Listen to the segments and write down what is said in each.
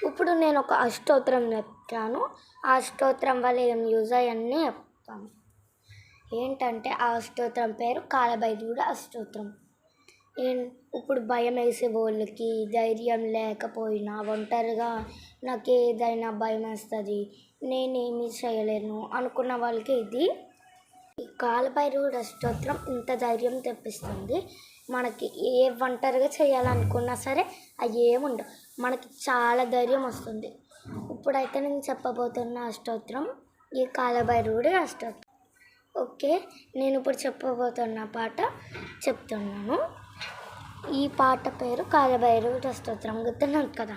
ఇప్పుడు నేను ఒక అష్టోత్తరం చెప్తాను. ఆ అష్టోత్తరం వల్ల ఏం యూజ్ అవన్నీ చెప్తాను. ఏంటంటే ఆ అష్టోత్తరం పేరు కాలభైరవుడి అష్టోత్తరం. ఇప్పుడు భయం వేసే వాళ్ళకి, ధైర్యం లేకపోయినా, ఒంటరిగా నాకు ఏదైనా భయం వేస్తుంది, నేనేమీ చేయలేను అనుకున్న వాళ్ళకి ఈ కాలభైరవుడి అష్టోత్తరం ఇంత ధైర్యం తెప్పిస్తుంది. మనకి ఏ ఒంటరిగా చేయాలనుకున్నా సరే అవి ఏముండవు, మనకి చాలా ధైర్యం వస్తుంది. ఇప్పుడైతే నేను చెప్పబోతున్న అష్టోత్తరం ఈ కాలభైరవుడి అష్టోత్తరం. ఓకే, నేను ఇప్పుడు చెప్పబోతున్న పాట చెప్తున్నాను. ఈ పాట పేరు కాలభైరవుడి అష్టోత్తరం. గుర్తున్నాను కదా?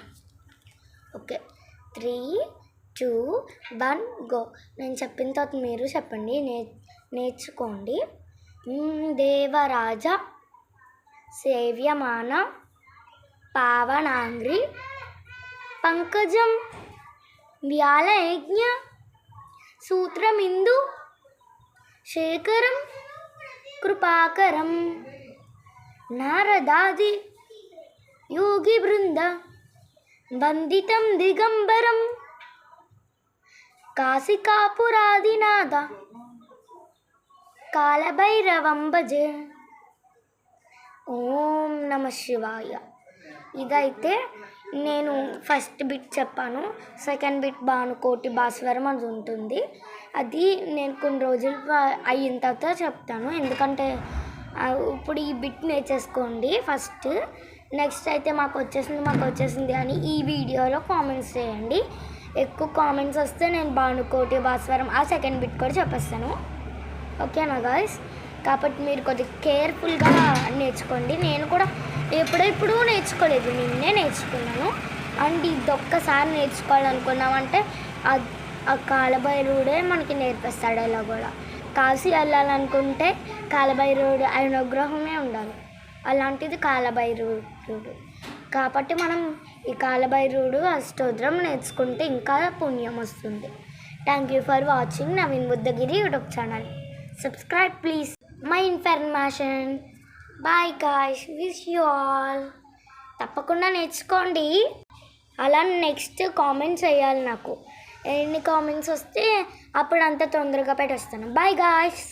Okay, 3, 2, 1 go. నేను చెప్పిన తర్వాత మీరు చెప్పండి, నేర్చుకోండి. దేవరాజ సేవ్యమాన పావనాంగ్రి పంకజం వ్యాలయజ్ఞ సూత్రమిందు శేఖరం కృపాకరం నారదాది యోగి బృంద వందితం దిగంబరం కాశికాపురాదినాథ కాలభైరవం భజే. ఓం నమ శివాయ. ఇదైతే నేను ఫస్ట్ బిట్ చెప్పాను. సెకండ్ బిట్ భానుకోటి భాస్వరం అది ఉంటుంది. అది నేను కొన్ని రోజులు అయిన తర్వాత చెప్తాను. ఎందుకంటే ఇప్పుడు ఈ బిట్ నేర్చేసుకోండి ఫస్ట్. నెక్స్ట్ అయితే మాకు వచ్చేసింది అని ఈ వీడియోలో కామెంట్స్ చేయండి. ఎక్కువ కామెంట్స్ వస్తే నేను భానుకోటి భాస్వరం ఆ సెకండ్ బిట్ కూడా చెప్పేస్తాను. ఓకేనా గాయ్స్? కాబట్టి మీరు కొద్దిగా కేర్ఫుల్గా నేర్చుకోండి. నేను కూడా ఎప్పుడెప్పుడు నేర్చుకోలేదు, నిన్నే నేర్చుకున్నాను. అండ్ ఇది ఒక్కసారి నేర్చుకోవాలనుకున్నామంటే ఆ కాలభైరవుడే మనకి నేర్పిస్తాడు. అలా కూడా కాశీ వెళ్ళాలనుకుంటే కాలభైరవుడు అనుగ్రహమే ఉండాలి. అలాంటిది కాలభైరవుడు. కాబట్టి మనం ఈ కాలభైరవుడు అష్టోత్తరం నేర్చుకుంటే ఇంకా పుణ్యం వస్తుంది. Thank you for watching Naveen Buddhagiri YouTube channel. Subscribe please my information. Bye guys, wish you all. తప్పకుండా నేర్చుకోండి. అలా నెక్స్ట్ కామెంట్స్ చేయాలి. నాకు ఎన్ని కామెంట్స్ వస్తే అప్పుడు అంత తొందరగా పెట్టేస్తాను. Bye guys.